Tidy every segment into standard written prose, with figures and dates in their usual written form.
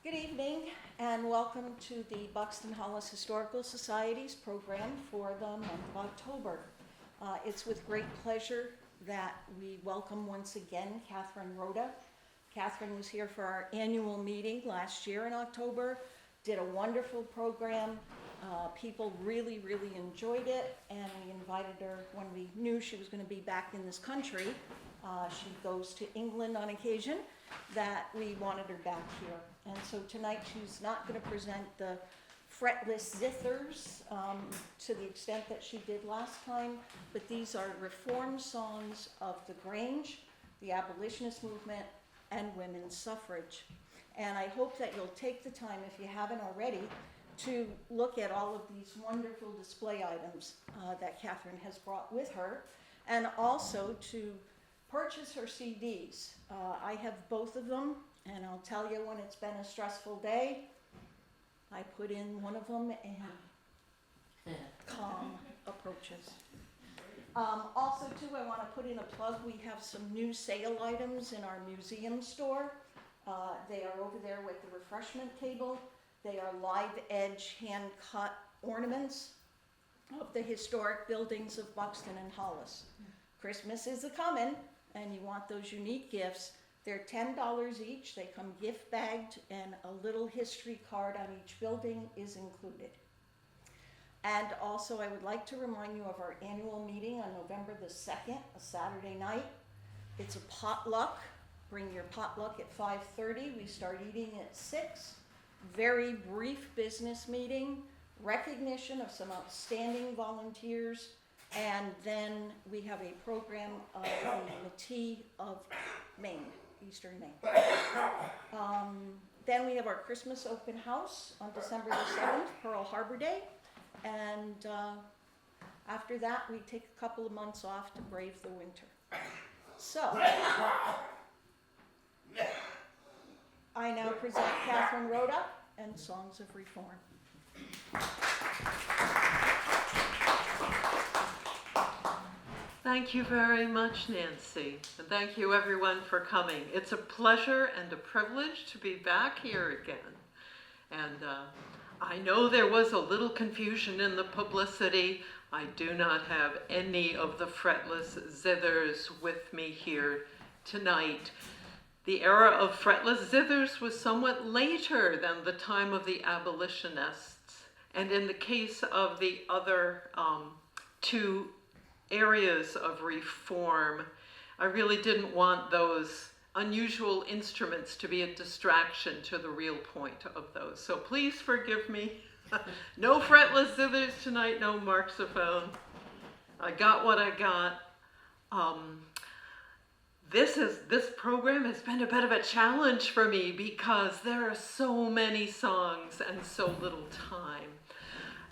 Good evening and welcome to the Buxton Hollis Historical Society's program for the month of October. It's with great pleasure that we welcome once again Katherine Rhoda. Katherine was here for our annual meeting last year in October, did a wonderful program. People really enjoyed it, and we invited her when we knew she was going to be back in this country. She goes to England on occasion, that we wanted her back here. And so tonight she's not going to present the fretless zithers to the extent that she did last time, but these are reform songs of the Grange, the abolitionist movement, and women's suffrage. And I hope that you'll take the time, if you haven't already, to look at all of these wonderful display items that Katherine has brought with her, and also to purchase her CDs. I have both of them, and I'll tell you, when it's been a stressful day, I put in one of them and calm approaches. Also too, I want to put in a plug. We have some new sale items in our museum store. They are over there with the refreshment table. They are live edge hand cut ornaments of the historic buildings of Buxton and Hollis. Christmas is a-comin', and you want those unique gifts. They're $10 each. They come gift bagged, and a little history card on each building is included. And also, I would like to remind you of our annual meeting on November the 2nd, a Saturday night. It's a potluck. Bring your potluck at 5:30. We start eating at 6. Very brief business meeting, recognition of some outstanding volunteers, and then we have a program of the Métis of Maine, Eastern Maine. Then we have our Christmas open house on December the 7th, Pearl Harbor Day, and after that we take a couple of months off to brave the winter. So, I now present Katherine Rhoda and Songs of Reform. Thank you very much, Nancy, and thank you everyone for coming. It's a pleasure and a privilege to be back here again. And I know there was a little confusion in the publicity. I do not have any of the fretless zithers with me here tonight. The era of fretless zithers was somewhat later than the time of the abolitionists. And in the case of the other two areas of reform, I really didn't want those unusual instruments to be a distraction to the real point of those. So please forgive me. No fretless zithers tonight, no marxophone. I got what I got. This program has been a bit of a challenge for me because there are so many songs and so little time.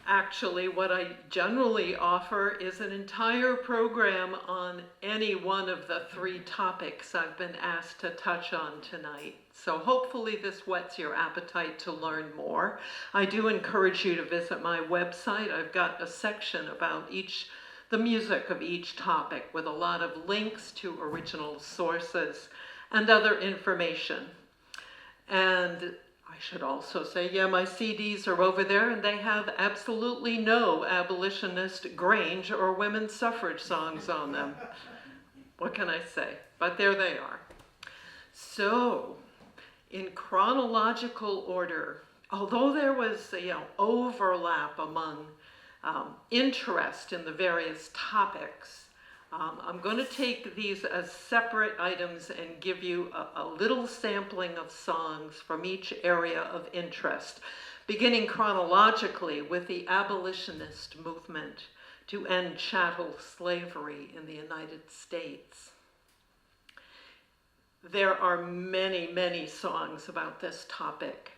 Actually, what I generally offer is an entire program on any one of the 3 topics I've been asked to touch on tonight. So hopefully this whets your appetite to learn more. I do encourage you to visit my website. I've got a section about the music of each topic with a lot of links to original sources and other information. And I should also say, yeah, my CDs are over there, and they have absolutely no abolitionist Grange or women's suffrage songs on them. What can I say? But there they are. So, in chronological order, although there was overlap among interest in the various topics, I'm going to take these as separate items and give you a little sampling of songs from each area of interest, beginning chronologically with the abolitionist movement to end chattel slavery in the United States. There are many songs about this topic.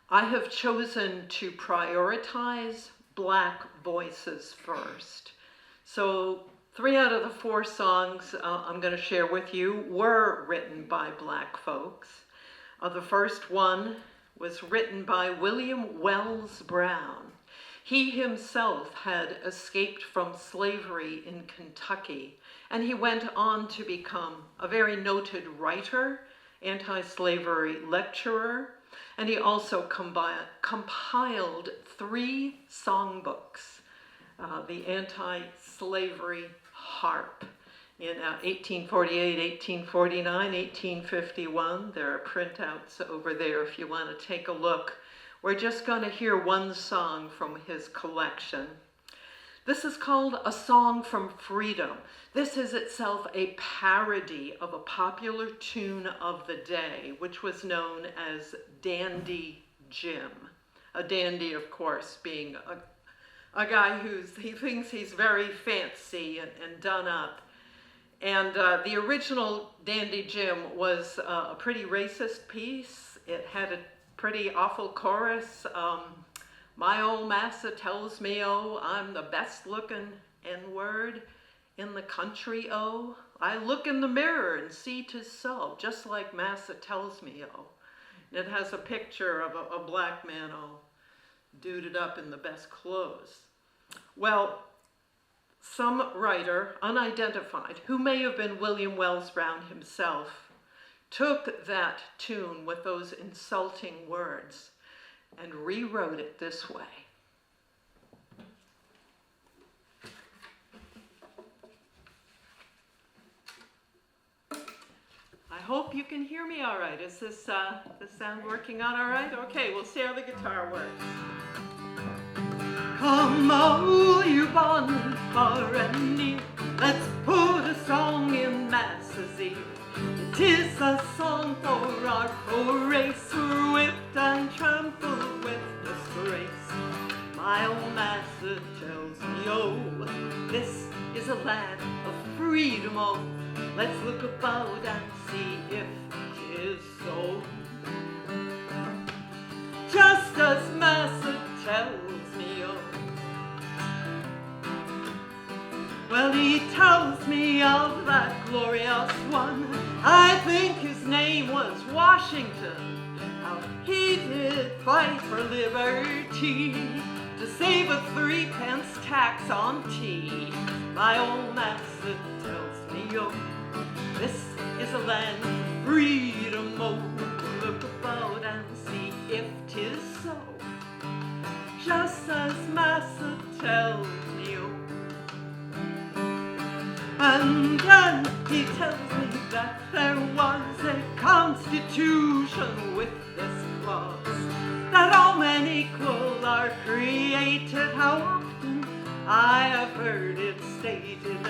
I have chosen to prioritize Black voices first. So 3 out of the 4 songs I'm going to share with you were written by Black folks. The first one was written by William Wells Brown. He himself had escaped from slavery in Kentucky, and he went on to become a very noted writer, anti-slavery lecturer, And he also compiled 3 songbooks, the Anti-Slavery Harp in 1848, 1849, 1851. There are printouts over there if you want to take a look. We're just going to hear one song from his collection. This is called A Song from Freedom. This is itself a parody of a popular tune of the day, which was known as Dandy Jim. A dandy, of course, being a guy he thinks he's very fancy and done up. And the original Dandy Jim was a pretty racist piece. It had a pretty awful chorus. My old massa tells me, oh, I'm the best looking N-word in the country, oh. I look in the mirror and see 'tis so, just like massa tells me, oh. And it has a picture of a black man all duded up in the best clothes. Well, some writer, unidentified, who may have been William Wells Brown himself, took that tune with those insulting words and rewrote it this way. I hope you can hear me all right. Is this sound working out all right? Okay, we'll see how the guitar works. Come all you bonny far and near, let's put a song in masses' ear. It is a song for our poor race, who're whipped and trampled with disgrace. My old master tells me, oh, this is a land of freedom, oh. Let's look about and see if it is so. Just as master tells me, oh. Well, he tells me of that glorious one. I think his name was Washington. How he did fight for liberty, to save a 3-pence tax on tea. My old master tells me, oh, this is a land of freedom, oh. Look about and see if 'tis so. Just as master tells me, oh. And then he tells me that there was a constitution with this clause, that all men equal are created. How often I have heard it stated.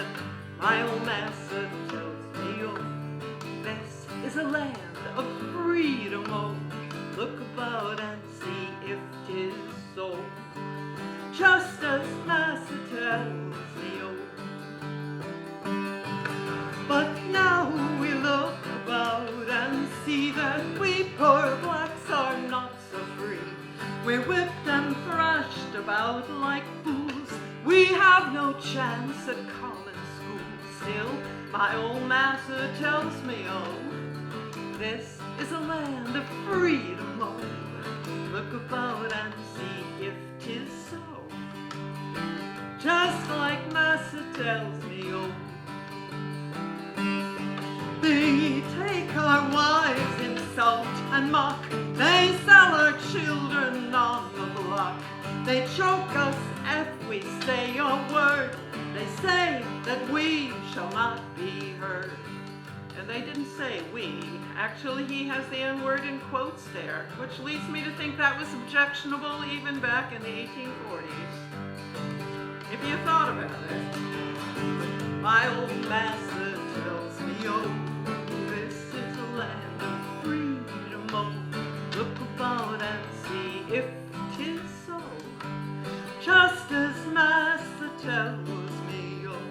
My old master tells me, oh, this is a land of freedom, oh. Look about and see if 'tis so. Just as master tells me, oh. But now we look about and see that we poor blacks are not so free. We're whipped and thrashed about like fools. We have no chance at common school. Still, my old master tells me, oh, this is a land of freedom, oh. Look about and see if 'tis so. Just like master tells me, oh. They take our wives, insult and mock. They sell our children on the block. They choke us if we say a word. They say that we shall not be heard. And they didn't say we. Actually, he has the N-word in quotes there, which leads me to think that was objectionable even back in the 1840s. If you thought about it. My old master tells me, oh, this is a land of freedom, oh. Look about and see if 'tis so. Just as master tells me, oh.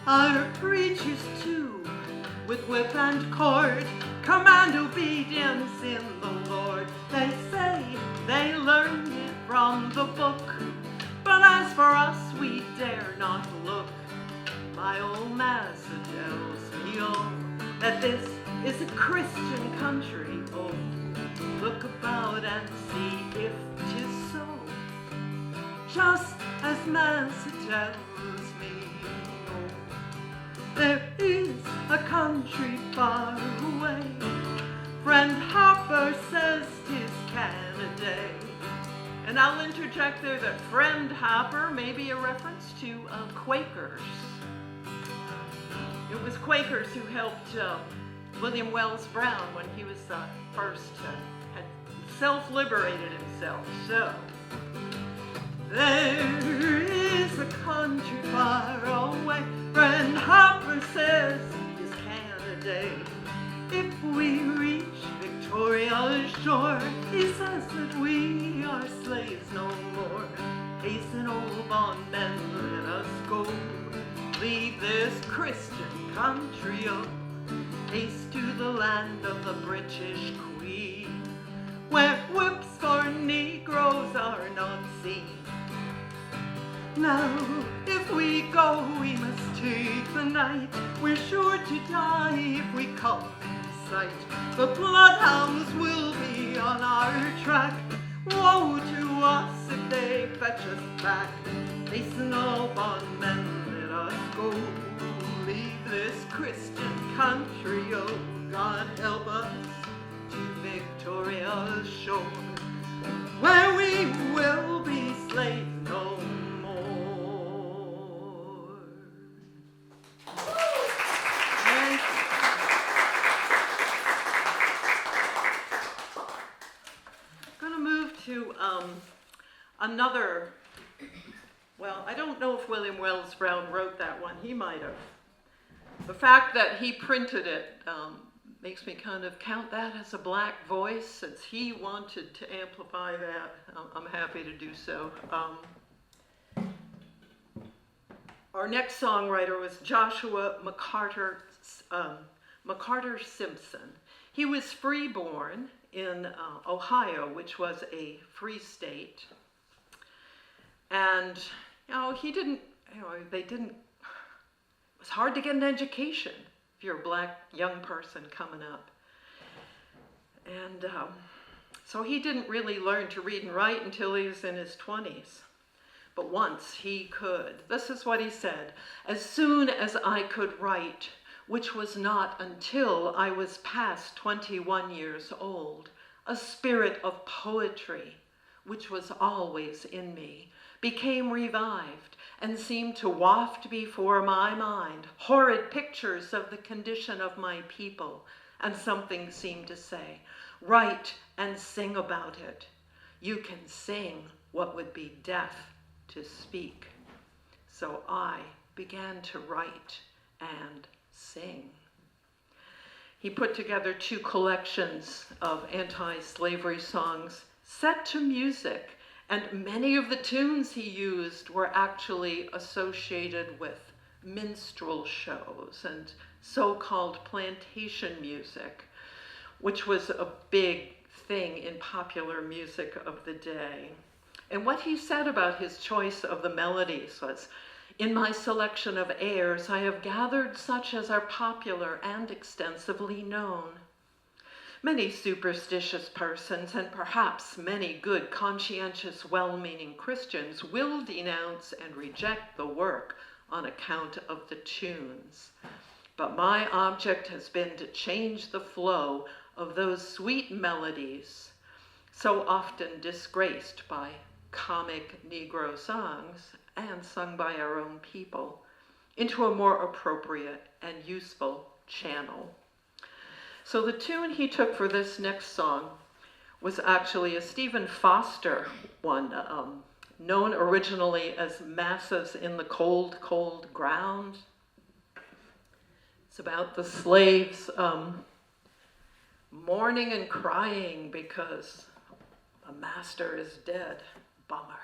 Our preachers too, with whip and cord, command obedience in the Lord. They say they learned it from the book, but as for us, we dare not look. My old master tells me, oh, that this is a Christian country, oh. Look about and see if 'tis so. Just as master tells me, oh. There is a country far away, Friend Harper says 'tis Canada. And I'll interject there that Friend Harper may be a reference to Quakers. It was Quakers who helped William Wells Brown when he was first had self-liberated himself. So, there is a country far away, Friend Harper says is Canada. If we reach Victoria's shore, he says that we are slaves no more. Hasten, old bondmen, let us go. Leave this Christian country, oh. Haste to the land of the British Queen, where whips for Negroes are not seen. Now, if we go, we must take the night. We're sure to die if we come in sight. The bloodhounds will be on our track. Woe to us if they fetch us back. Hasten, all bondmen, let us go. Leave this Christian country, oh, God help us, to Victoria's shore, where we will be slaves no more. Thank you. I'm going to move to another. Well, I don't know if William Wells Brown wrote that one. He might have. The fact that he printed it makes me kind of count that as a black voice. Since he wanted to amplify that, I'm happy to do so. Our next songwriter was Joshua McCarter Simpson. He was freeborn in Ohio, which was a free state. And, it was hard to get an education if you're a black young person coming up. And so he didn't really learn to read and write until he was in his 20s. But once he could. This is what he said: as soon as I could write, which was not until I was past 21 years old, a spirit of poetry, which was always in me, became revived and seemed to waft before my mind horrid pictures of the condition of my people, and something seemed to say, write and sing about it. You can sing what would be deaf to speak. So I began to write and sing. He put together 2 collections of anti-slavery songs set to music, and many of the tunes he used were actually associated with minstrel shows and so-called plantation music, which was a big thing in popular music of the day. And what he said about his choice of the melodies was, in my selection of airs, I have gathered such as are popular and extensively known. Many superstitious persons, and perhaps many good, conscientious, well-meaning Christians, will denounce and reject the work on account of the tunes. But my object has been to change the flow of those sweet melodies, so often disgraced by comic Negro songs and sung by our own people, into a more appropriate and useful channel. So the tune he took for this next song was actually a Stephen Foster one, known originally as Masses in the Cold, Cold Ground. It's about the slaves mourning and crying because a master is dead. Bummer.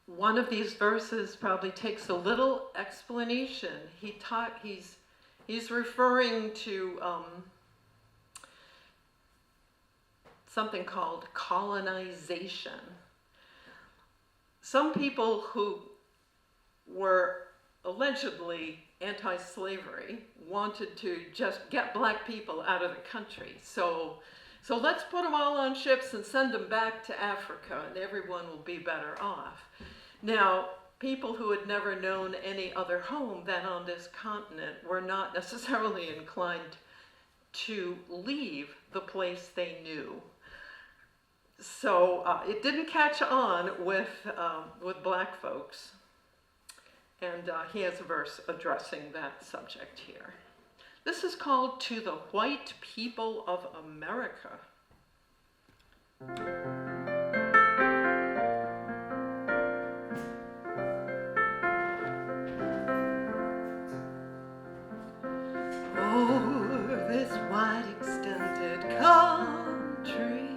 One of these verses probably takes a little explanation. He's referring to something called colonization. Some people who were allegedly anti-slavery wanted to just get black people out of the country. So let's put them all on ships and send them back to Africa, and everyone will be better off. Now, people who had never known any other home than on this continent were not necessarily inclined to leave the place they knew. So it didn't catch on with black folks. And he has a verse addressing that subject here. This is called "To the White People of America." O'er this wide extended country,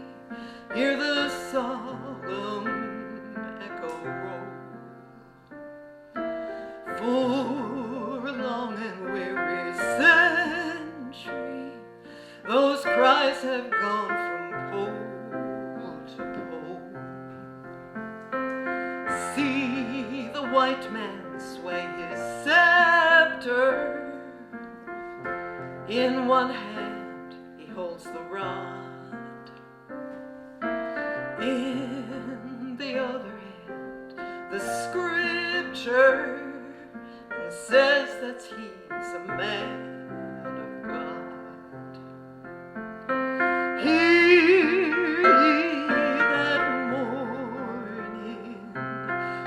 hear the solemn echo roll. For a long and weary century, those cries have gone from pole to pole. See the white man sway his scepter. In one hand he holds the rod, in the other hand the scripture, and says that he's a man of God. Hear ye that mourning,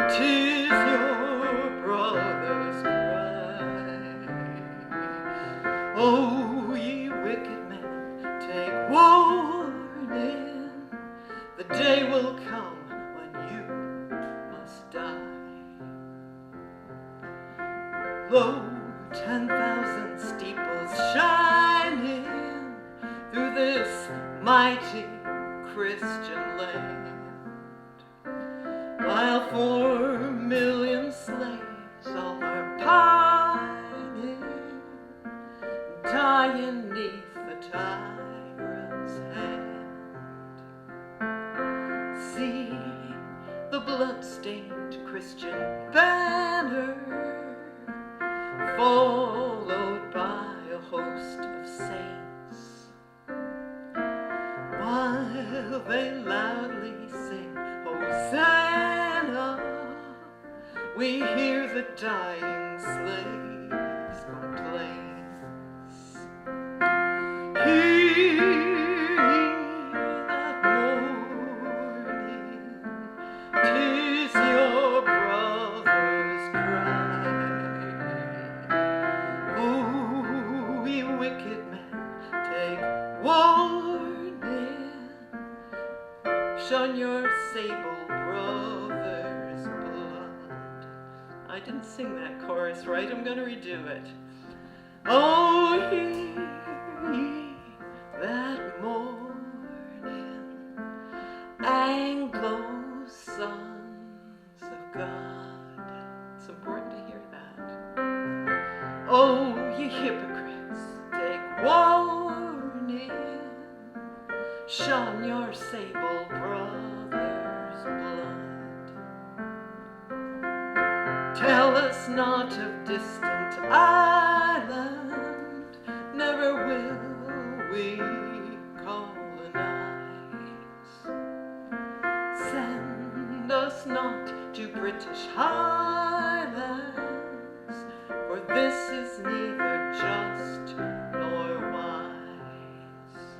'tis your brother's cry. Oh, ye wicked men, take warning. The day will come when you must die. Lo, 10,000 steeples shining through this mighty Christian land, while 4,000,000 slaves all are pining, dying 'neath the tyrant's hand. See the blood-stained Christian banner, followed by a host of saints, while they loudly sing Hosanna. We hear the dying slaves complain. Hear that mourning, 'tis your brother's cry. Oh, ye wicked men, take warning. Shun your sable brother's blood. I didn't sing that chorus right. I'm going to redo it. Oh, hear ye that mourning, Anglo sons of God. It's important to hear that. Oh, ye hypocrites, take warning. Shun your sable brother's blood. Tell us not of distant island, never will we colonize. Send us not to British highlands, for this is neither just nor wise.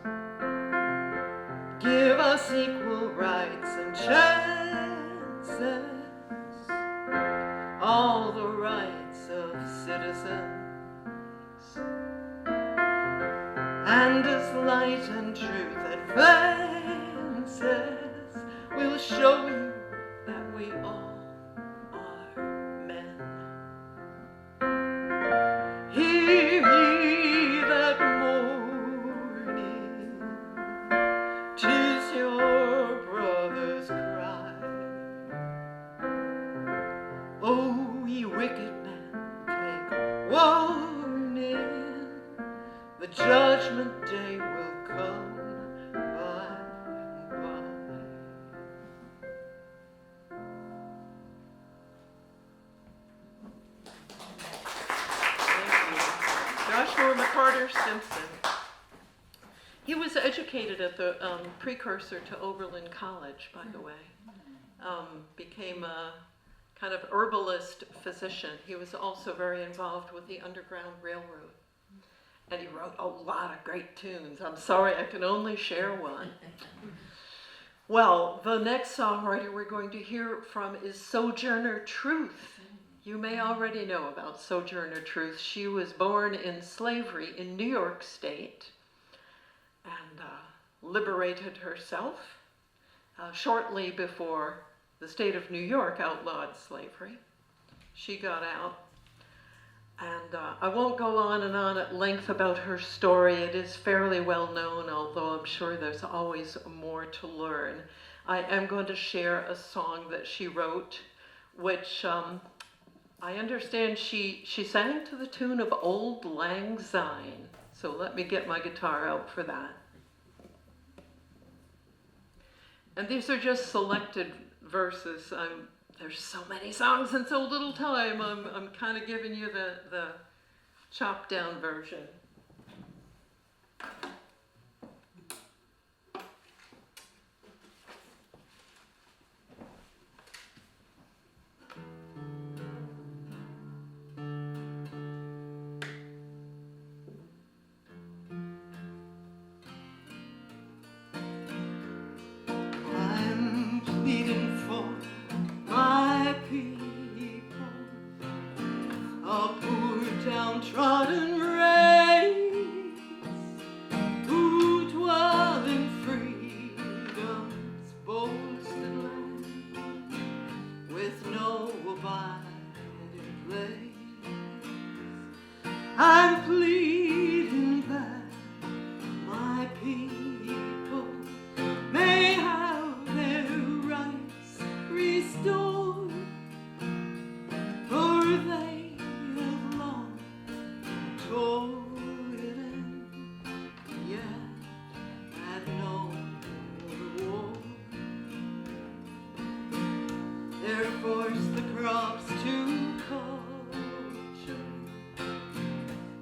Give us equal rights and chances, all the rights of citizens, and as light and truth advances, we'll show you that we all are men. Hear ye that mourning, 'tis your brother's cry. Oh, ye wicked men, take warning. The judgment day will come by and by. Thank you. Joshua McCarter Simpson. He was educated at the precursor to Oberlin College, by the way. Became a kind of herbalist physician. He was also very involved with the Underground Railroad. And he wrote a lot of great tunes. I'm sorry, I can only share one. Well, the next songwriter we're going to hear from is Sojourner Truth. You may already know about Sojourner Truth. She was born in slavery in New York State and liberated herself shortly before the state of New York outlawed slavery. She got out. And I won't go on and on at length about her story. It is fairly well known, although I'm sure there's always more to learn. I am going to share a song that she wrote, which I understand she sang to the tune of Auld Lang Syne. So let me get my guitar out for that. And these are just selected verses. There's so many songs in so little time. I'm kind of giving you the chopped down version. I'm pleading for my people, a poor downtrodden race, who dwell in freedom's boasted land, with no abiding place. I'm pleading that my people may have their rights restored, for they have long toiled and yet had no reward. They're forced the crops to culture,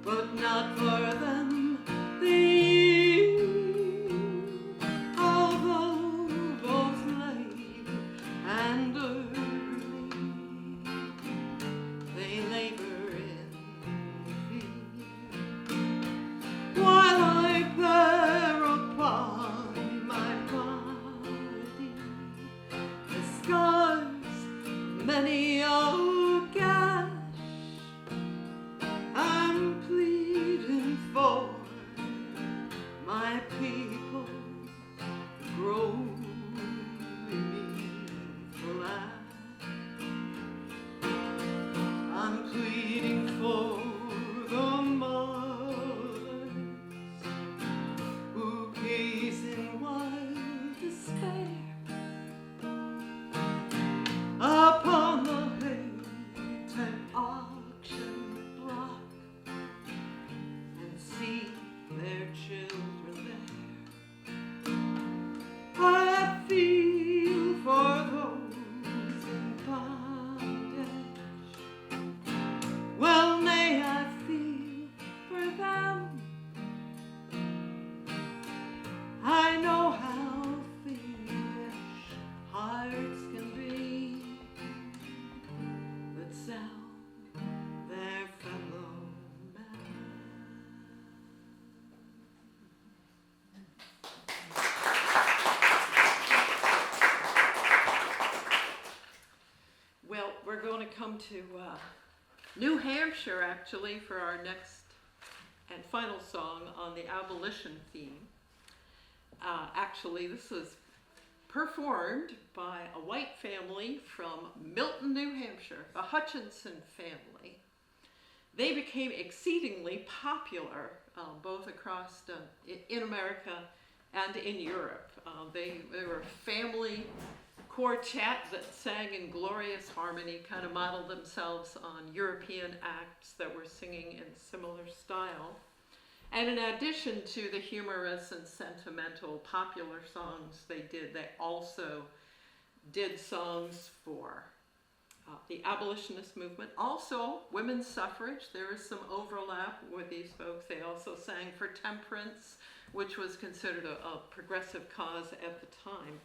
but not for them the yield, although both labor and early they labor in the field, while I bear upon my body the scars, many a gash. I'm pleading for my people to grow meaningful life. I'm pleading for the mothers who gaze in wild despair upon the hated auction block and see their children there. I feel for those in bondage. Well, nay, I feel for them. I know how foolish hearts can be that sell their fellow man. Well, we're going to come to New Hampshire, actually, for our next and final song on the abolition theme. Actually, this was performed by a white family from Milton, New Hampshire, the Hutchinson family. They became exceedingly popular both across in America and in Europe. They were a family quartet that sang in glorious harmony, kind of modeled themselves on European acts that were singing in similar style. And in addition to the humorous and sentimental popular songs they also did songs for the abolitionist movement. Also, women's suffrage. There is some overlap with these folks. They also sang for temperance, which was considered a progressive cause at the time.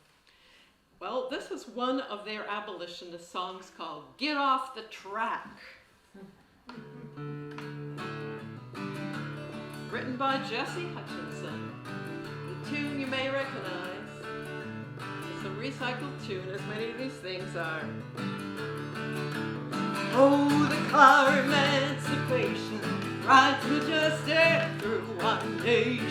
Well, this is one of their abolitionist songs called Get Off the Track. Written by Jesse Hutchinson. The tune you may recognize. It's a recycled tune, as many of these things are. Oh, the car emancipation rides majestic through our nation.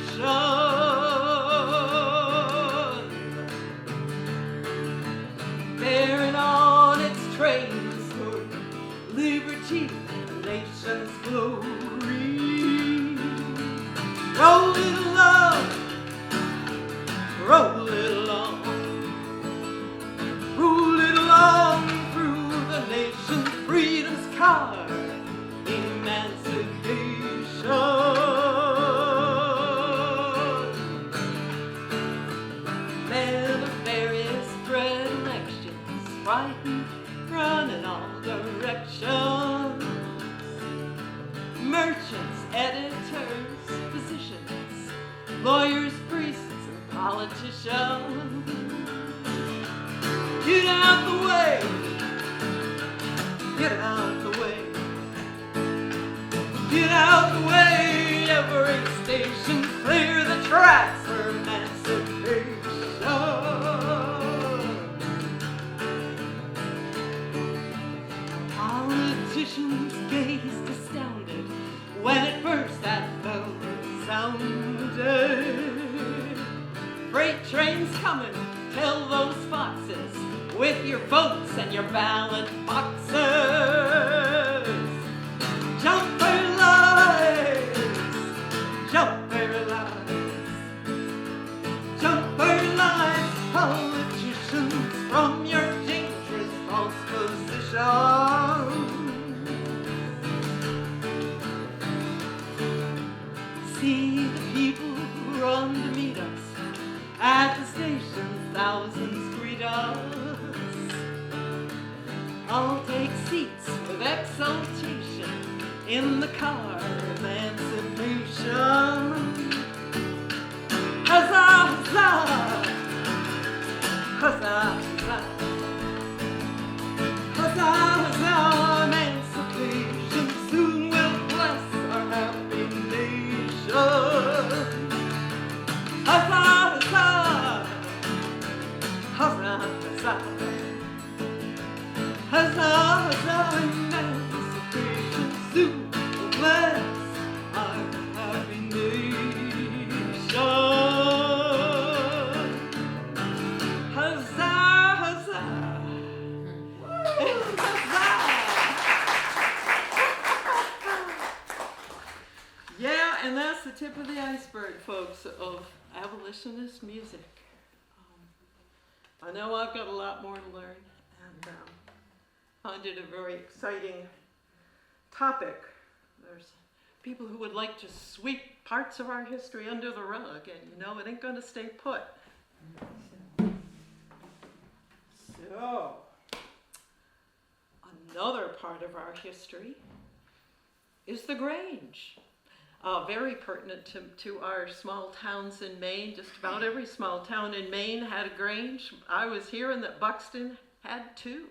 Bearing on its trains for liberty and the nation's glory. Roll it along, roll it along, roll it along through the nation's freedom's car, emancipation. Men of various predilections, frightened, run in all directions. Merchants, editors, physicians, lawyers, priests, and politicians. Get out the way, get out the way, get out the way, every station, clear the tracks for emancipation. Politicians gazed astounded when at first that bell sounded. Freight trains coming, tell those foxes, with your votes and your ballot boxes. Jump their lives, jump their lives, jump their lives, politicians, from your dangerous false position. See the people run to meet us at the station, thousands greet us. I'll take seats with exultation in the car of emancipation. Huzzah, huzzah, huzzah, huzzah, huzzah, huzzah, emancipation soon will bless our happy nation. Huzzah, huzzah, huzzah, huzzah, huzzah, huzzah, emancipation soon will bless our happy nation. Huzzah, huzzah, huzzah. Yeah, and that's the tip of the iceberg, folks, of abolitionist music. I know I've got a lot more to learn, and find it a very exciting topic. There's people who would like to sweep parts of our history under the rug, and you know, it ain't going to stay put. So, another part of our history is the Grange. Very pertinent to our small towns in Maine. Just about every small town in Maine had a Grange. I was hearing that Buxton had two.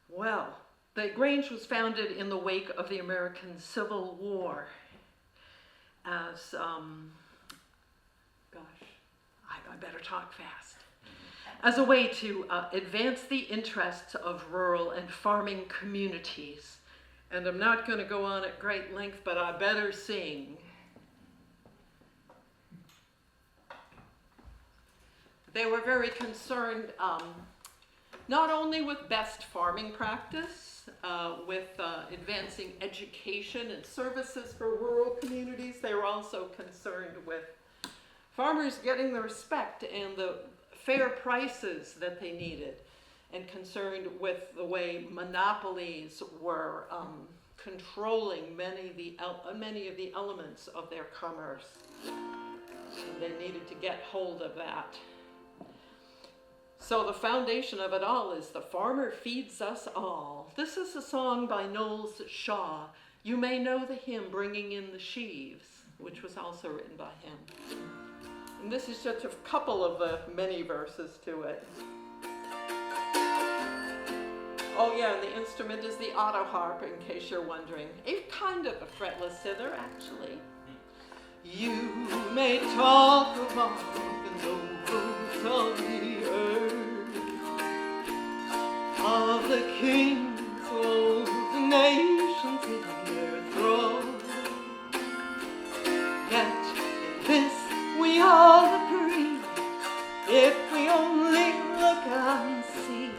Well, the Grange was founded in the wake of the American Civil War as, I better talk fast, as a way to advance the interests of rural and farming communities. And I'm not going to go on at great length, but I better sing. They were very concerned not only with best farming practice, with advancing education and services for rural communities. They were also concerned with farmers getting the respect and the fair prices that they needed, and concerned with the way monopolies were controlling many of the elements of their commerce. And they needed to get hold of that. So the foundation of it all is "The Farmer Feeds Us All." This is a song by Knowles Shaw. You may know the hymn "Bringing in the Sheaves," which was also written by him. And this is just a couple of the many verses to it. Oh yeah, and the instrument is the auto harp, in case you're wondering. It's kind of a fretless zither, actually. You may talk of all the nobles of the earth, of the kings of the nations in their thrall. Yet in this we all agree, if we only look and see,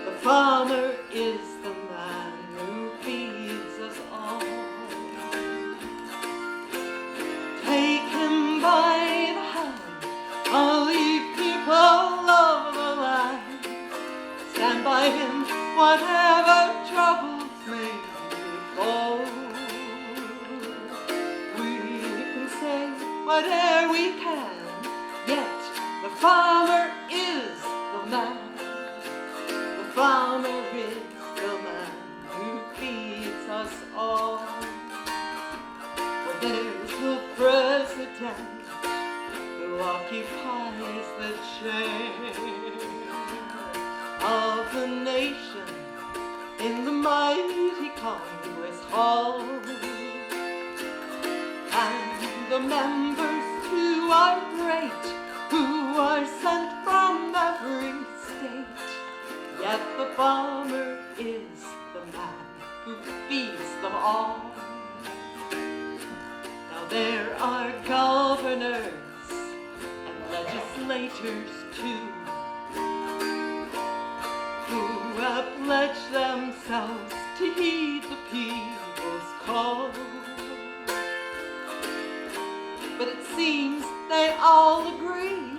the farmer is the man who feeds us all. Take him by the hand, all ye people of the land. Stand by him, whatever troubles may befall. We can say whatever we can, yet the farmer is the man. The farmer is the man who feeds us all. For there's the president who occupies the chair of the nation in the mighty Congress Hall. And the members who are great, who are sent from every state. Yet the farmer is the man who feeds them all. Now there are governors and legislators too, who have pledged themselves to heed the people's call. But it seems they all agree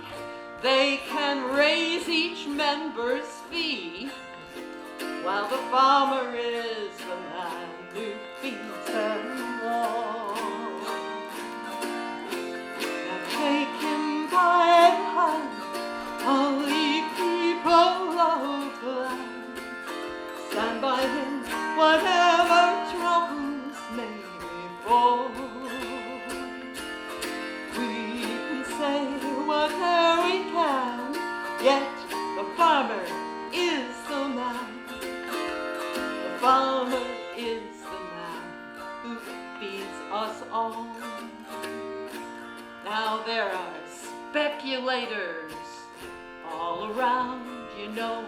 they can raise each member's fee, while the farmer is the man who feeds them all. Now take him by the hand, all ye people of the land. Stand by him, whatever troubles may befall. We can say whatever we can, yet the farmer is the man. The farmer is the man who feeds us all. Now there are speculators all around, you know,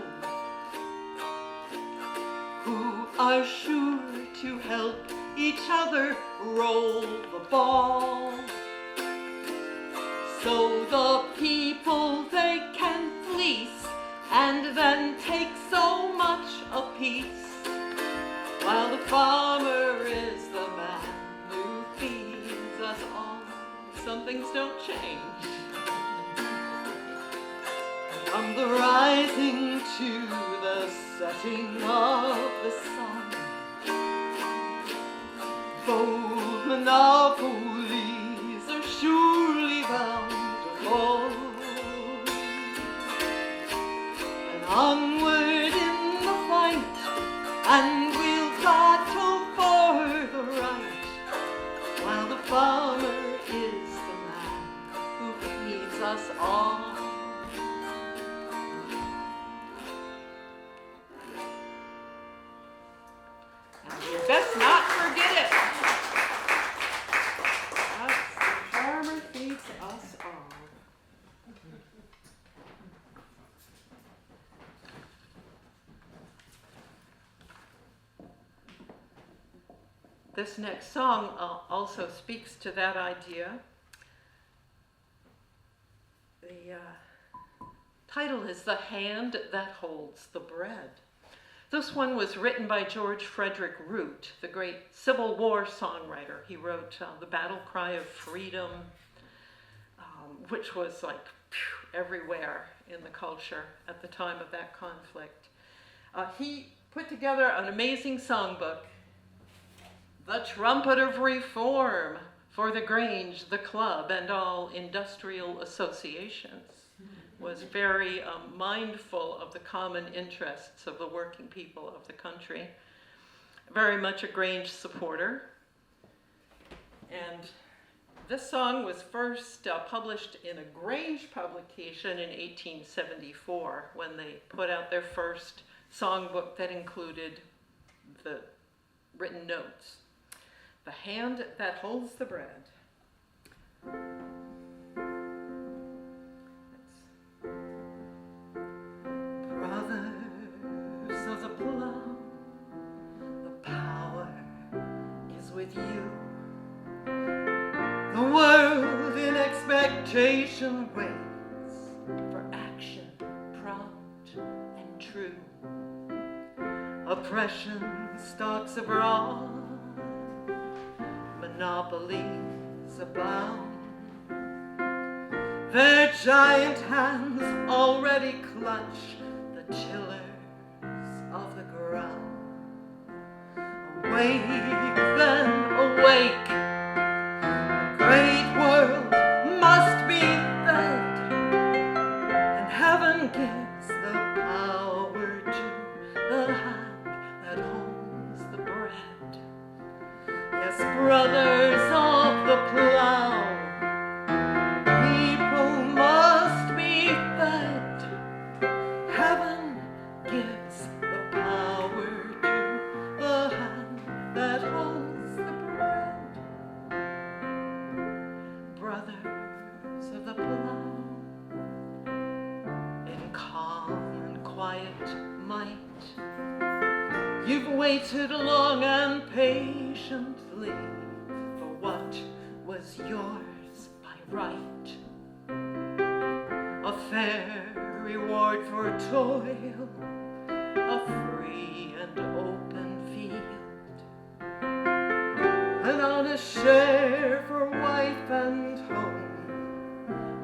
who are sure to help each other roll the ball. So the people they can fleece and then take so much apiece, while the farmer is the man who feeds us all. Some things don't change. From the rising to the setting of the sun, both monopolies are surely bound to fall. And onward in the fight, and we'll battle for the right, while the farmer is the man who feeds us all. And you best not forget it. Yes, the farmer feeds us all. This next song also speaks to that idea. The title is The Hand That Holds the Bread. This one was written by George Frederick Root, the great Civil War songwriter. He wrote The Battle Cry of Freedom, which was like everywhere in the culture at the time of that conflict. He put together an amazing songbook, The Trumpet of Reform, for the Grange, the Club, and all industrial associations. Was very mindful of the common interests of the working people of the country. Very much a Grange supporter. And This song was first published in a Grange publication in 1874 when they put out their first songbook that included the written notes. The hand that holds the bread. Brothers of the plow, the power is with you. The world in expectation waits for action prompt and true. Oppression stalks abroad, monopolies abound. Their giant hands already clutch the tillers of the ground. Awake then, awake, the great world must be fed, and heaven gives the power to the hand that holds the bread. Yes, brothers of the plow, people must be fed. Heaven gives the power to the hand that holds the bread. Brothers of the plow, in calm and quiet might, you've waited long and patiently for what was yours by right. A fair reward for toil, a free and open field, an honest share for wife and home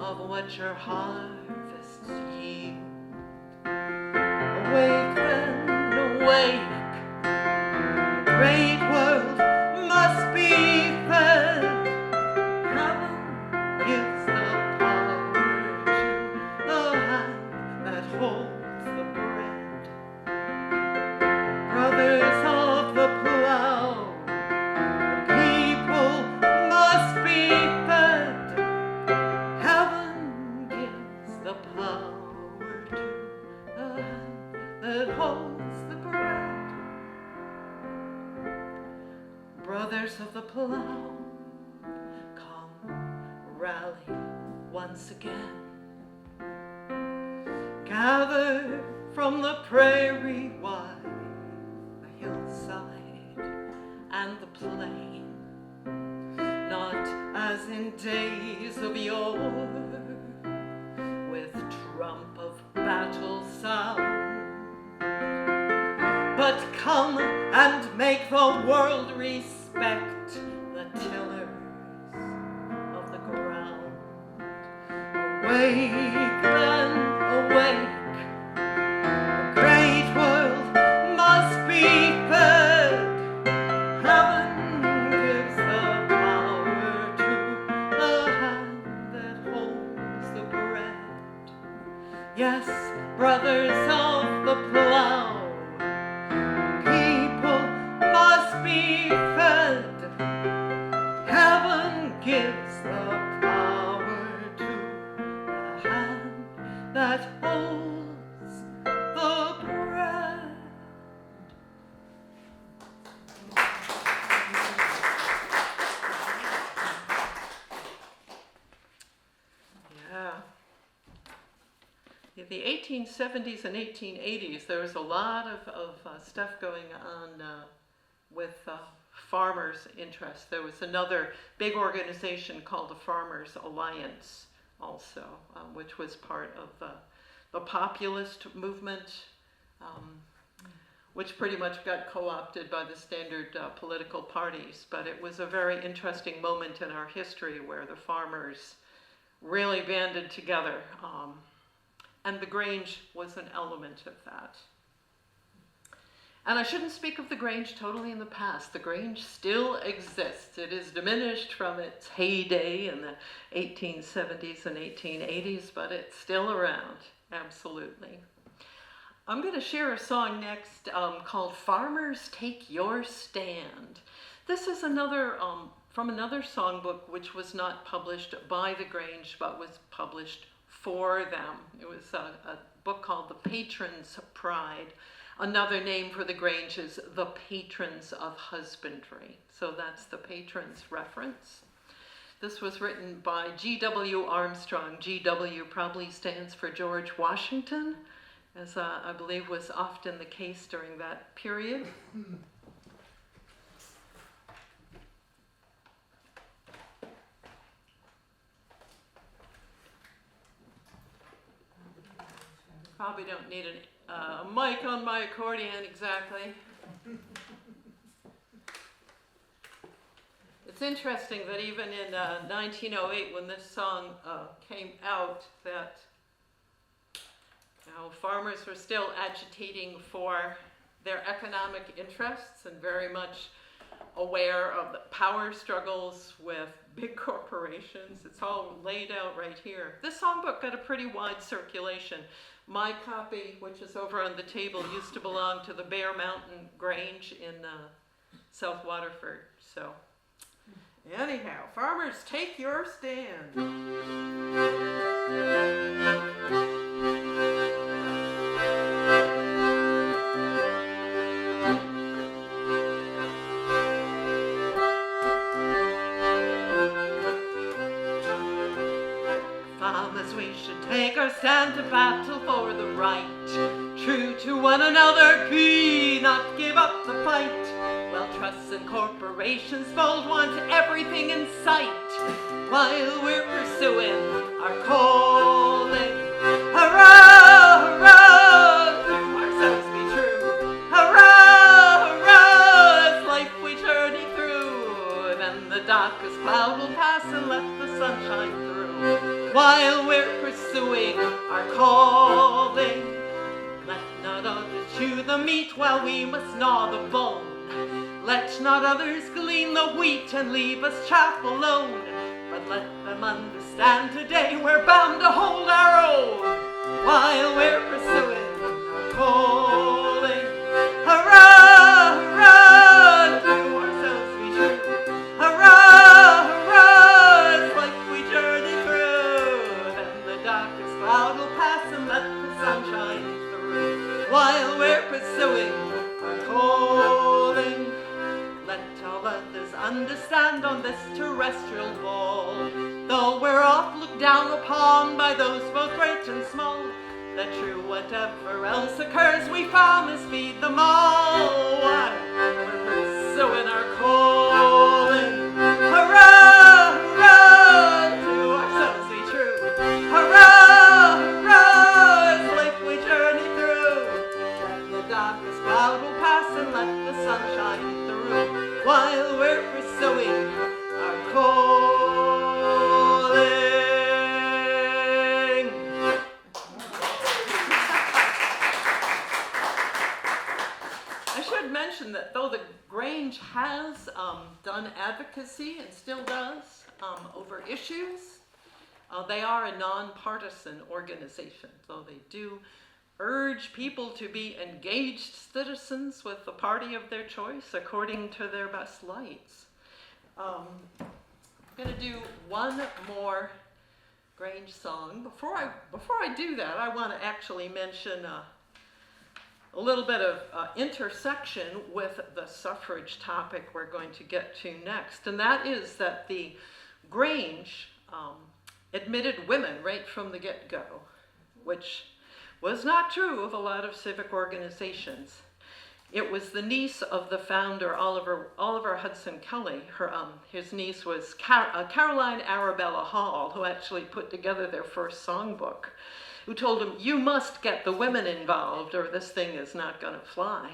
of what your harvests yield. Awake then, awake, great world must be fed. Heaven gives the power to the hand that holds the bread. Brothers of the plow, the people must be fed. Heaven gives the power to the hand that holds the bread. Brothers of the plow, come rally once again. Gather from the prairie wide, the hillside and the plain, not as in days of yore, with trump of battle sound, but come and make the world respect the tillers of the ground. Awake then, awake, the great world must be fed. Heaven gives the power to the hand that holds the bread. Yes, brothers of the plow, be fed. Heaven gives the power to the hand that holds the bread. Yeah. In the 1870s and 1880s, there was a lot of stuff going on with farmers' interests. There was another big organization called the Farmers Alliance also, which was part of the populist movement, which pretty much got co-opted by the standard political parties. But it was a very interesting moment in our history where the farmers really banded together, and the Grange was an element of that. And I shouldn't speak of the Grange totally in the past. The Grange still exists. It is diminished from its heyday in the 1870s and 1880s, but it's still around, absolutely. I'm going to share a song next called Farmers Take Your Stand. This is another from another songbook which was not published by the Grange but was published for them. It was a book called The Patrons' Pride. Another name for the Grange is The Patrons of Husbandry. So that's the Patrons reference. This was written by G.W. Armstrong. G.W. probably stands for George Washington, as I believe was often the case during that period. Probably don't need a mic on my accordion exactly. It's interesting that even in 1908, when this song came out, that farmers were still agitating for their economic interests and very much aware of the power struggles with big corporations. It's all laid out right here. This songbook got a pretty wide circulation. My copy, which is over on the table, used to belong to the Bear Mountain Grange in South Waterford. So, anyhow, farmers, take your stand. Farmers, we should take our stand to battle for the right. True to one another, be not give up the fight. While trusts and corporations bold want everything in sight, while we're pursuing our calling. Hurrah, hurrah, to ourselves be true. Hurrah, hurrah, as life we journey through. Then the darkest cloud will pass and let the sun shine through. While we're pursuing our calling, let not others chew the meat while we must gnaw the bone. Let not others glean the wheat and leave us chaff alone. But let them understand today we're bound to hold our own. While we're pursuing our calling, hurrah, hurrah, to ourselves be true. Hurrah, hurrah, as life we journey through. Then the darkest cloud will pass and let the sun shine through. While we're pursuing our calling, let all others understand on this terrestrial ball, though we're oft looked down upon by those both great and small, that true whatever else occurs, we farmers feed them all. While we're pursuing our calling, hurrah, hurrah, to ourselves be true. Hurrah, hurrah, as life we journey through. Then the darkest cloud will pass and let the sun shine through. While we're pursuing our calling. I should mention that though the Grange has done advocacy and still does over issues, they are a nonpartisan organization, so they do urge people to be engaged citizens with the party of their choice according to their best lights. I'm going to do one more Grange song. Before I do that, I want to actually mention a little bit of intersection with the suffrage topic we're going to get to next, and that is that the Grange admitted women right from the get-go, which was not true of a lot of civic organizations. It was the niece of the founder, Oliver Hudson Kelly. His niece was Caroline Arabella Hall, who actually put together their first songbook, who told him, you must get the women involved or this thing is not going to fly.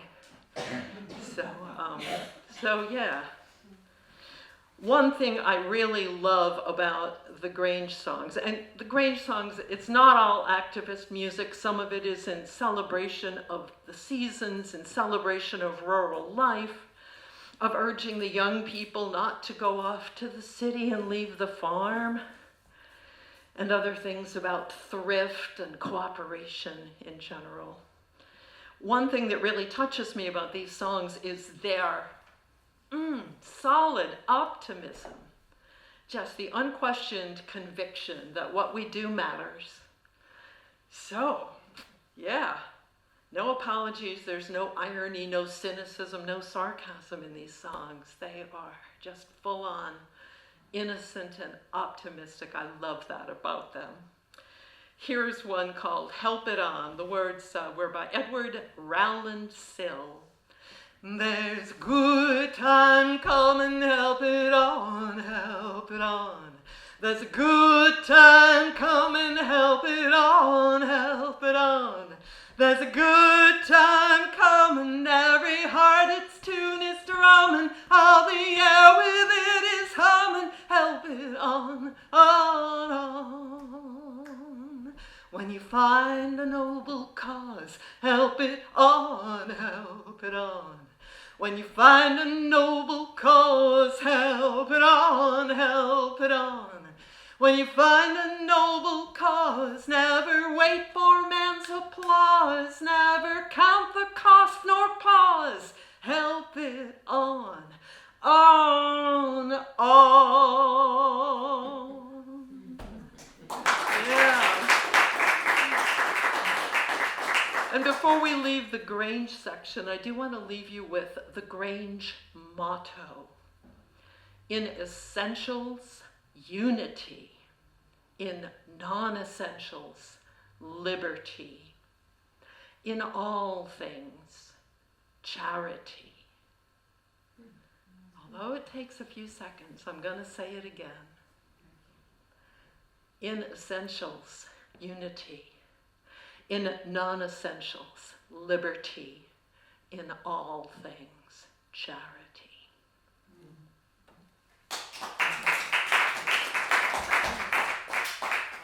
So yeah. One thing I really love about the Grange songs, and the Grange songs, it's not all activist music. Some of it is in celebration of the seasons, in celebration of rural life, of urging the young people not to go off to the city and leave the farm, and other things about thrift and cooperation in general. One thing that really touches me about these songs is their Solid optimism. Just the unquestioned conviction that what we do matters. So, yeah, no apologies, there's no irony, no cynicism, no sarcasm in these songs. They are just full on innocent and optimistic. I love that about them. Here's one called Help It On. The words were by Edward Rowland Sill. There's good time coming, help it on, help it on. There's a good time coming, help it on, help it on. There's a good time coming, every heart its tune is drumming, all the air with it is humming, help it on, on. When you find a noble cause, help it on, help it on. When you find a noble cause, help it on, help it on. When you find a noble cause, never wait for man's applause, never count the cost nor pause, help it on, on. Yeah. And before we leave the Grange section, I do want to leave you with the Grange motto. In essentials, unity. In non-essentials, liberty. In all things, charity. Although it takes a few seconds, I'm going to say it again. In essentials, unity. In non-essentials, liberty. In all things, charity.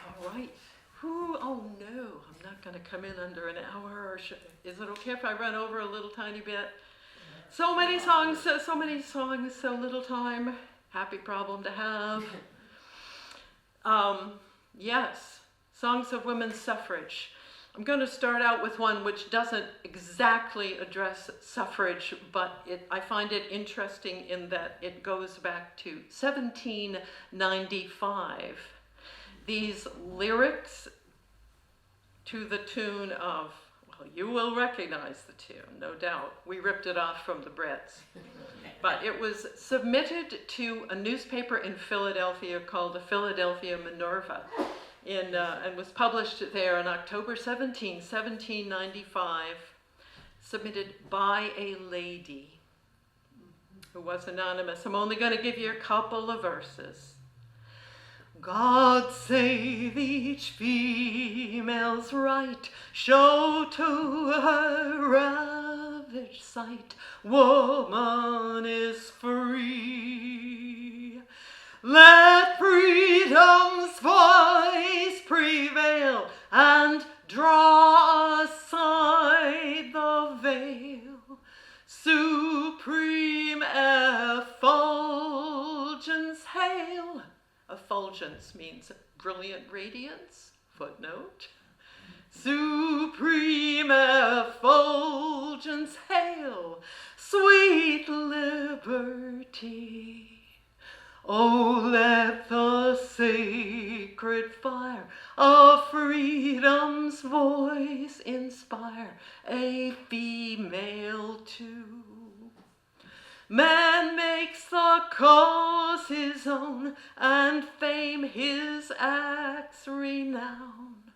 All right. Oh no, I'm not going to come in under an hour. Or is it okay if I run over a little tiny bit? So many songs, so little time. Happy problem to have. Yes, songs of women's suffrage. I'm going to start out with one which doesn't exactly address suffrage, but I find it interesting in that it goes back to 1795. These lyrics to the tune of, well, you will recognize the tune, no doubt. We ripped it off from the Brits. But it was submitted to a newspaper in Philadelphia called the Philadelphia Minerva. And was published there on October 17, 1795, submitted by a lady who was anonymous. I'm only going to give you a couple of verses. God save each female's right, show to her ravaged sight, woman is free. Let freedom's voice prevail and draw aside the veil. Supreme effulgence hail. Effulgence means brilliant radiance, footnote. Supreme effulgence hail, sweet liberty. Oh, let the sacred fire of freedom's voice inspire a female too. Man makes the cause his own, and fame his acts renown.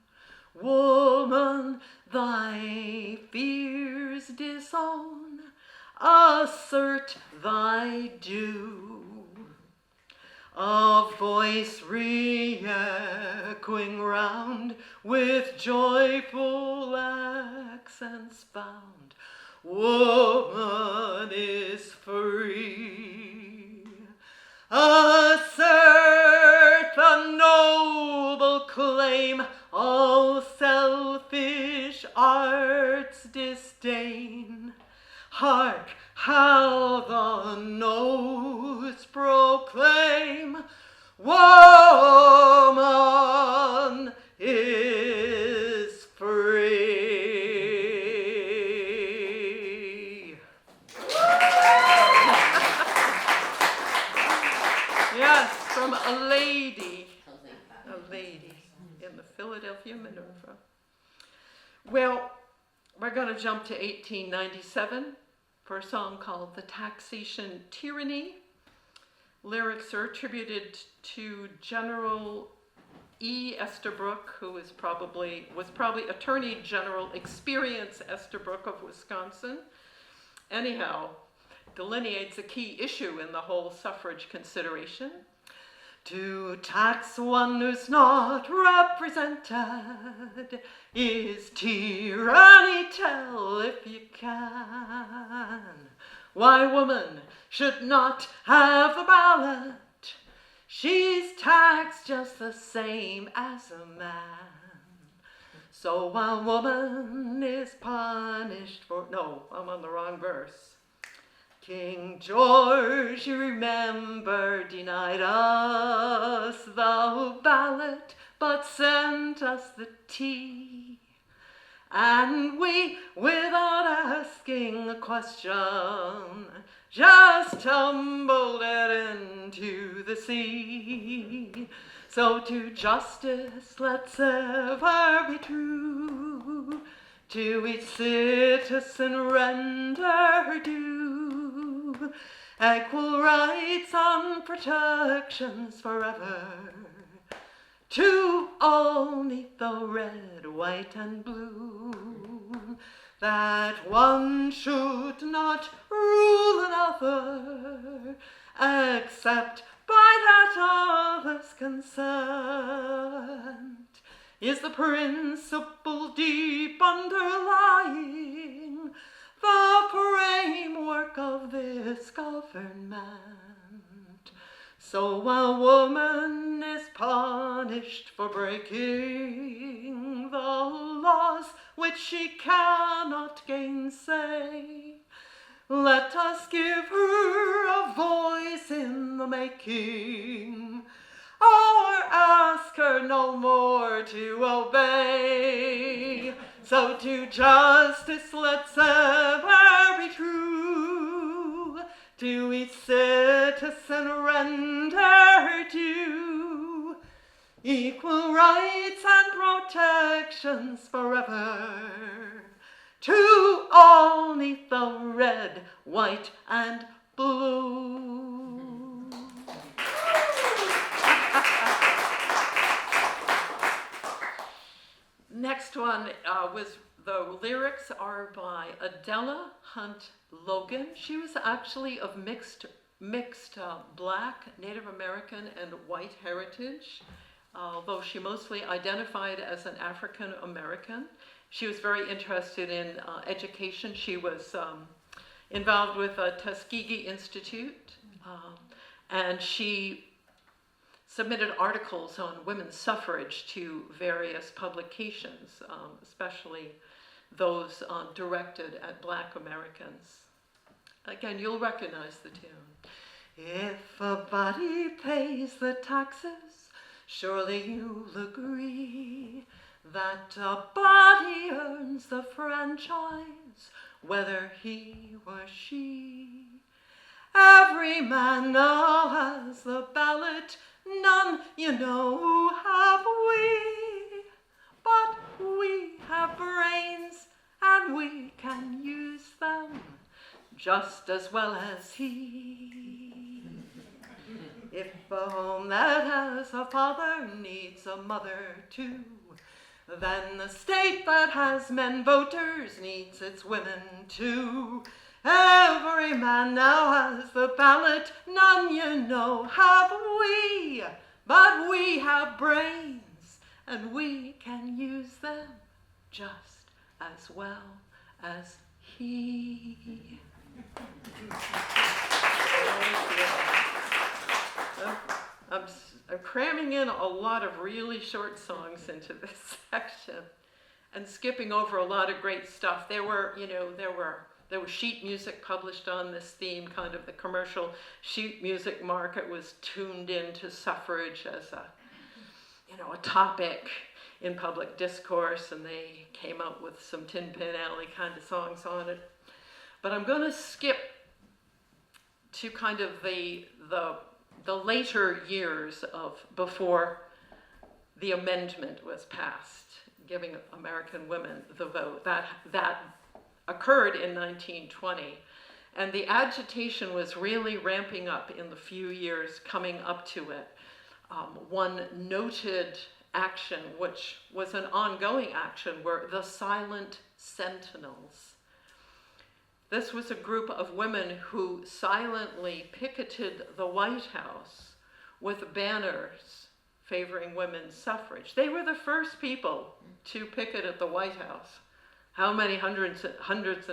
Woman, thy fears disown, assert thy due. A voice re-echoing round with joyful accents bound. Woman is free. Assert the noble claim, all selfish art's disdain. Hark, how the notes proclaim, woman is free. lady in the Philadelphia Minerva. Well, we're going to jump to 1897 for a song called The Taxation Tyranny. Lyrics are attributed to General E. Estabrook, who was probably Attorney General Experience Estabrook of Wisconsin. Anyhow, delineates a key issue in the whole suffrage consideration. To tax one who's not represented is tyranny, tell if you can. Why woman should not have the ballot? She's taxed just the same as a man. So while woman is punished for, no, I'm on the wrong verse. King George, you remember, denied us the ballot, but sent us the tea. And we, without asking a question, just tumbled it into the sea. So to justice let's ever be true, to each citizen render due, equal rights and protections forever, to all 'neath the red, white, and blue, that one should not rule another, except by that other's consent, is the principle deep underlying the framework of this government. So while woman is punished for breaking the laws which she cannot gainsay, let us give her a voice in the making, or ask her no more to obey. So to justice let's ever be true, to each citizen render due, equal rights and protections forever, to all 'neath the red, white, and blue. Next one was, the lyrics are by Adela Hunt Logan. She was actually of mixed Black, Native American, and white heritage, although she mostly identified as an African American. She was very interested in education. She was involved with a Tuskegee Institute, and she submitted articles on women's suffrage to various publications, especially those directed at Black Americans. Again, you'll recognize the tune. If a body pays the taxes, surely you'll agree that a body earns the franchise, whether he or she. Every man now has the ballot, none, you know, have we. But we have brains, and we can use them just as well as he. If a home that has a father needs a mother too, then the state that has men voters needs its women too. Every man now has the ballot, none, you know, have we. But we have brains, and we can use them just as well as he. I'm cramming in a lot of really short songs into this section and skipping over a lot of great stuff. There was sheet music published on this theme, kind of the commercial sheet music market was tuned into suffrage as a topic in public discourse, and they came out with some Tin Pan Alley kind of songs on it. But I'm going to skip to kind of the the later years of before the amendment was passed, giving American women the vote. That occurred in 1920, and the agitation was really ramping up in the few years coming up to it. One noted action, which was an ongoing action, were the Silent Sentinels. This was a group of women who silently picketed the White House with banners favoring women's suffrage. They were the first people to picket at the White House. How many hundreds of times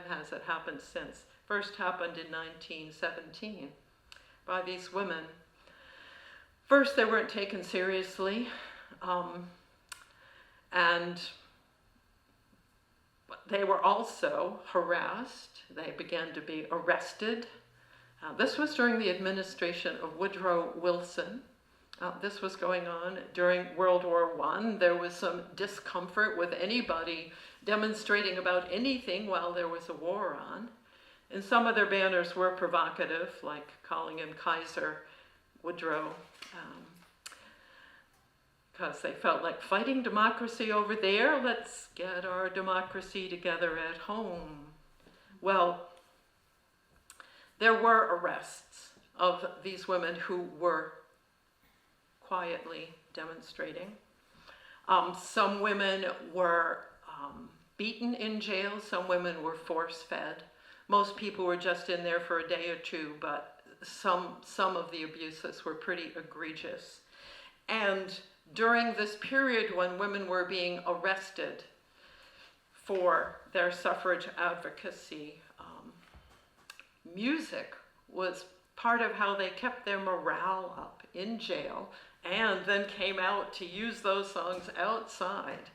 has it happened since? First happened in 1917 by these women. First, they weren't taken seriously, and they were also harassed. They began to be arrested. This was during the administration of Woodrow Wilson. This was going on during World War I. There was some discomfort with anybody demonstrating about anything while there was a war on. And some of their banners were provocative, like calling him Kaiser Woodrow, because they felt like fighting democracy over there, let's get our democracy together at home. Well, there were arrests of these women who were quietly demonstrating. Some women were beaten in jail, some women were force-fed. Most people were just in there for a day or two, but some of the abuses were pretty egregious. And during this period when women were being arrested for their suffrage advocacy, music was part of how they kept their morale up in jail, and then came out to use those songs outside.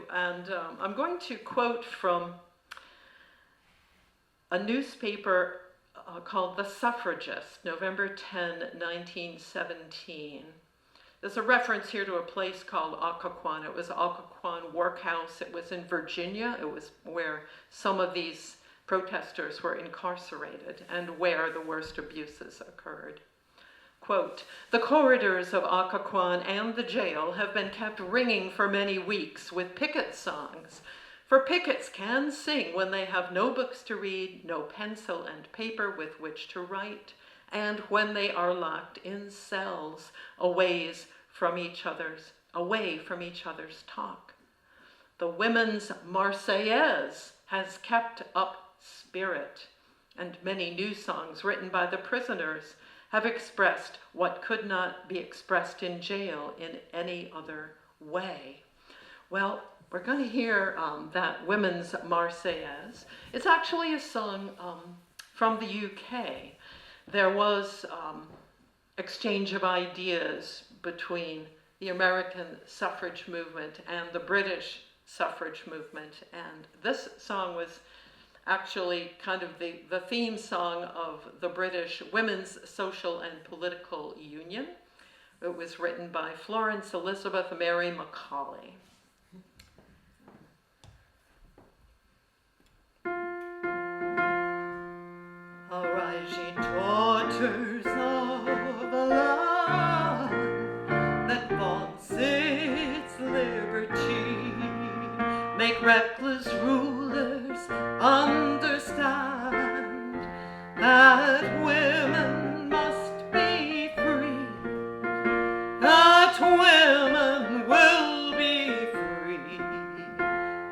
I'm going to quote from a newspaper called The Suffragist, November 10, 1917. There's a reference here to a place called Occoquan. It was Occoquan Workhouse. It was in Virginia. It was where some of these protesters were incarcerated and where the worst abuses occurred. Quote, "The corridors of Occoquan and the jail have been kept ringing for many weeks with picket songs. For pickets can sing when they have no books to read, no pencil and paper with which to write, and when they are locked in cells, away from each other's talk. The women's Marseillaise has kept up spirit, and many new songs written by the prisoners have expressed what could not be expressed in jail in any other way." Well, we're going to hear that women's Marseillaise. It's actually a song from the UK. There was exchange of ideas between the American suffrage movement and the British suffrage movement, and this song was actually kind of the theme song of the British Women's Social and Political Union. It was written by Florence Elizabeth Mary Macaulay. Arise, ye daughters of a land that vaunts its liberty. Make reckless rulers understand that women must be free, that women will be free.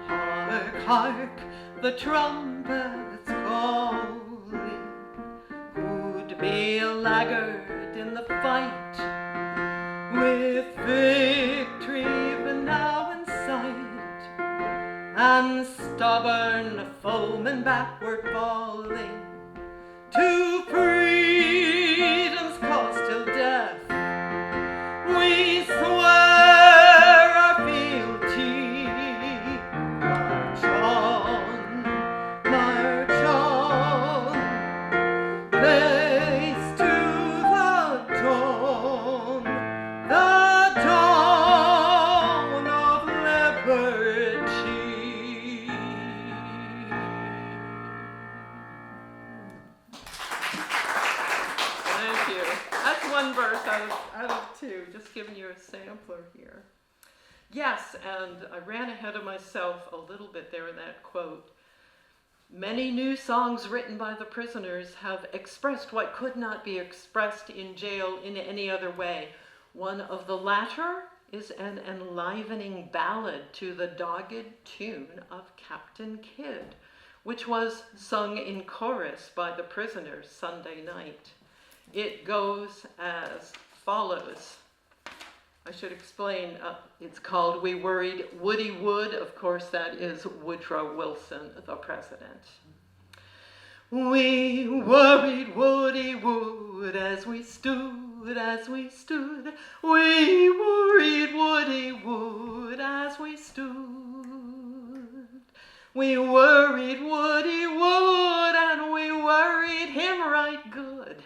Hark, hark, the trumpets calling. Who'd be a laggard in the fight, with victory even now in sight, and stubborn foemen backward falling, to freedom's cause till death we swear our fealty. March on, march on, face to the dawn of liberty. out of 2, just giving you a sampler here. Yes, and I ran ahead of myself a little bit there in that quote. Many new songs written by the prisoners have expressed what could not be expressed in jail in any other way. One of the latter is an enlivening ballad to the dogged tune of Captain Kidd, which was sung in chorus by the prisoners Sunday night. It goes as follows. I should explain, it's called We Worried Woody Wood. Of course, that is Woodrow Wilson, the president. We worried Woody Wood as we stood, as we stood. We worried Woody Wood as we stood. We worried Woody Wood and we worried him right good.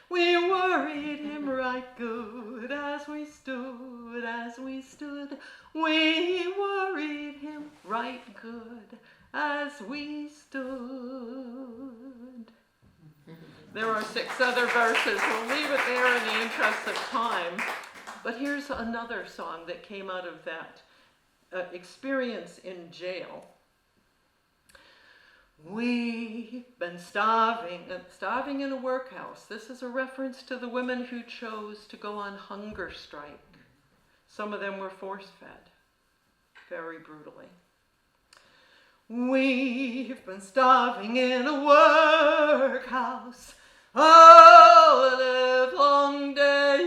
We worried him right good as we stood, as we stood. We worried him right good as we stood. There are 6 other verses. We'll leave it there in the interest of time. But here's another song that came out of that experience in jail. We've been starving in a workhouse. This is a reference to the women who chose to go on hunger strike. Some of them were force-fed, very brutally. We've been starving in a workhouse all the live long day.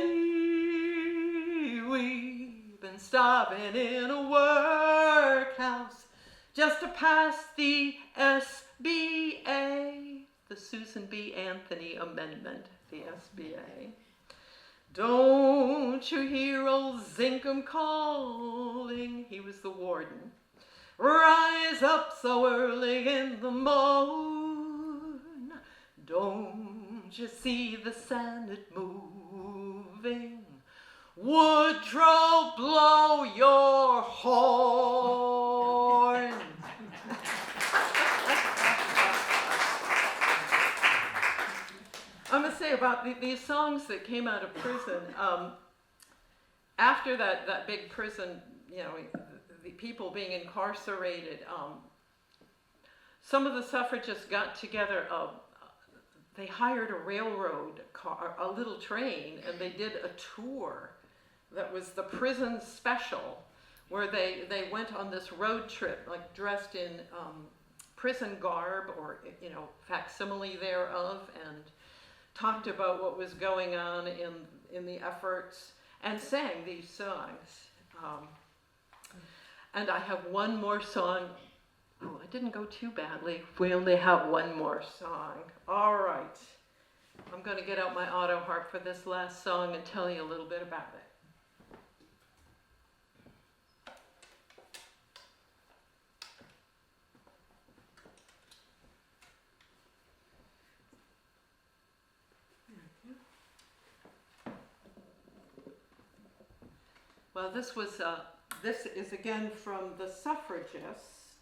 We've been starving in a workhouse just to pass the SBA, the Susan B. Anthony Amendment, the SBA. Don't you hear old Zinkum calling? He was the warden. Rise up so early in the morn. Don't you see the Senate moving? Woodrow, blow your horn. I'm going to say about these songs that came out of prison, after that big prison, the people being incarcerated, some of the suffragists got together, they hired a railroad car, a little train, and they did a tour that was the prison special, where they went on this road trip, like dressed in prison garb or, facsimile thereof, and talked about what was going on in the efforts and sang these songs. And I have one more song. Oh, I didn't go too badly. We only have one more song. All right. I'm going to get out my auto harp for this last song and tell you a little bit about it. Well, this is again from The Suffragist,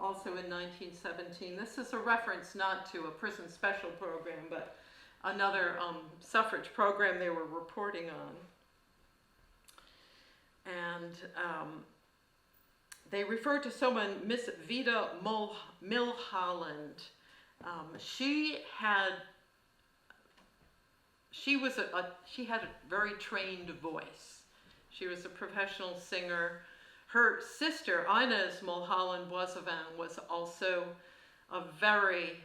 also in 1917. This is a reference not to a prison special program, but another suffrage program they were reporting on. And they refer to someone, Miss Vida Milholland. She had a very trained voice. She was a professional singer. Her sister, Inez Mulholland Boissevain, was also a very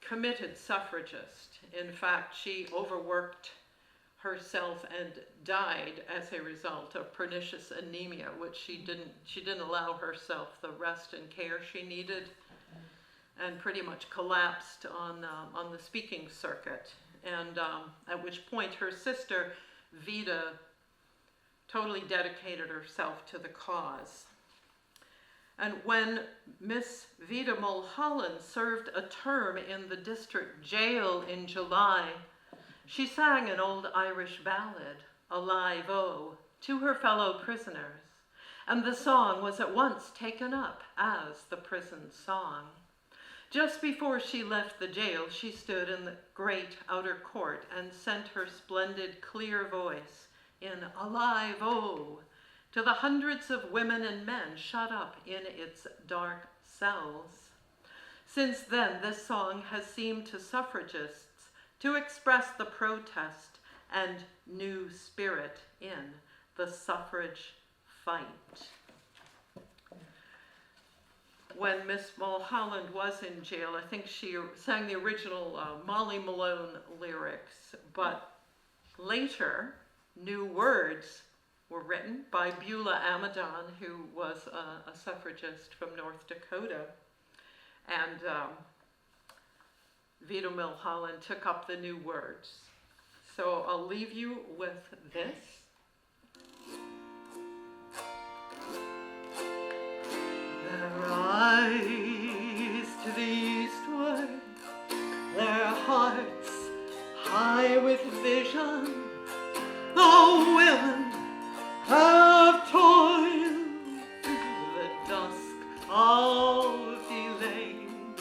committed suffragist. In fact, she overworked herself and died as a result of pernicious anemia, which she didn't allow herself the rest and care she needed, and pretty much collapsed on the speaking circuit. And at which point her sister, Vida, totally dedicated herself to the cause. And when Miss Vida Mulholland served a term in the district jail in July, she sang an old Irish ballad, Alive O, to her fellow prisoners, and the song was at once taken up as the prison song. Just before she left the jail, she stood in the great outer court and sent her splendid, clear voice in Alive, Oh, to the hundreds of women and men shut up in its dark cells. Since then, this song has seemed to suffragists to express the protest and new spirit in the suffrage fight. When Miss Mulholland was in jail, I think she sang the original Molly Malone lyrics, but later new words were written by Beulah Amadon, who was a suffragist from North Dakota, and Vita Mulholland took up the new words. So I'll leave you with this. Their eyes to the eastward, their hearts high with vision, the women have toiled through the dusk of Elaine,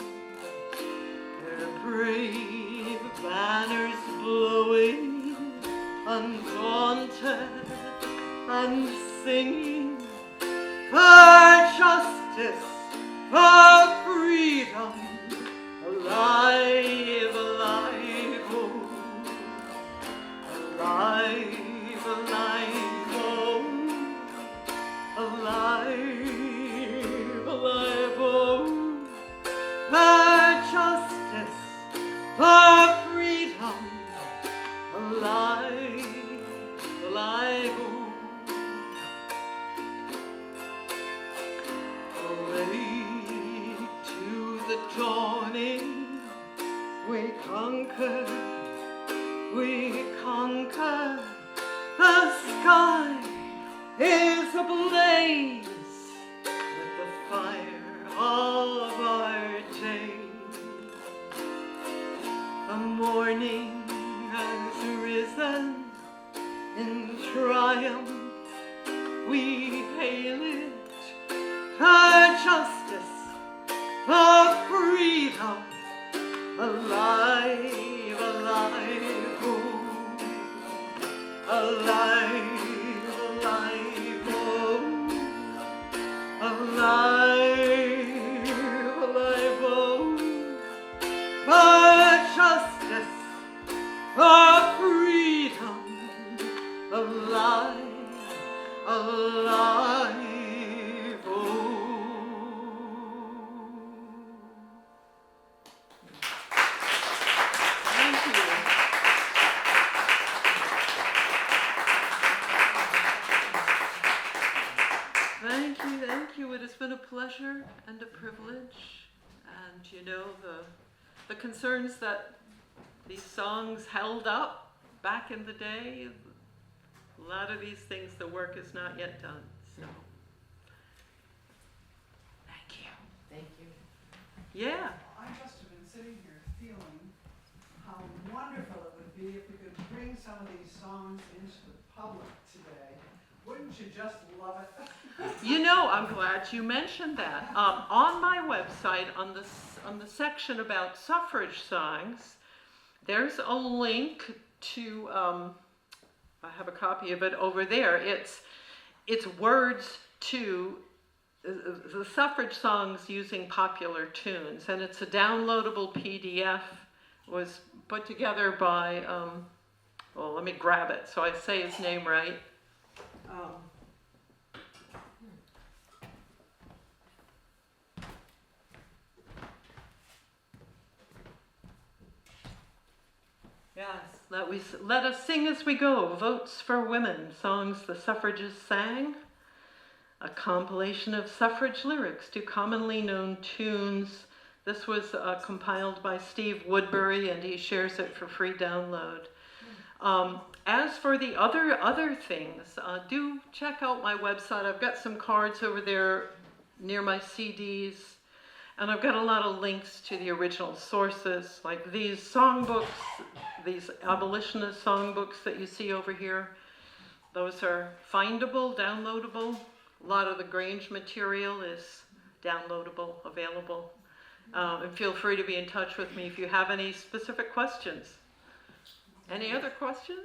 their brave banners blowing, undaunted and singing, for justice, for freedom, alive, alive, oh, alive, alive, oh, alive, alive, oh, for justice, for freedom, alive, alive, oh. Away to the dawning, we conquer, the sky is ablaze with the fire of our day. The morning has risen in triumph, we hail it. For justice, for freedom, alive, alive, oh, alive, alive, oh, alive, alive, oh, for justice, for freedom, alive, alive. Thank you. It has been a pleasure and a privilege. And you know, the concerns that these songs held up back in the day, a lot of these things, the work is not yet done. So, thank you. Thank you. Yeah. I must have been sitting here feeling how wonderful it would be if we could bring some of these songs into the public today. Wouldn't you just love it? You know, I'm glad you mentioned that. On my website, on the section about suffrage songs, there's a link to. I have a copy of it over there. It's words to the suffrage songs using popular tunes, and it's a downloadable PDF. It was put together by. Well, let me grab it so I say his name right. Yes, let us sing as we go. Votes for Women, songs the suffragists sang. A compilation of suffrage lyrics to commonly known tunes. This was compiled by Steve Woodbury, and he shares it for free download. As for the other things, do check out my website. I've got some cards over there near my CDs, and I've got a lot of links to the original sources, like these songbooks, these abolitionist songbooks that you see over here. Those are findable, downloadable. A lot of the Grange material is downloadable, available. And feel free to be in touch with me if you have any specific questions. Any other questions?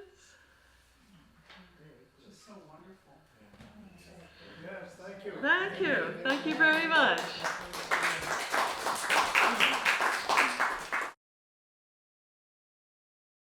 Just so wonderful. Yes, thank you. Thank you. Thank you very much.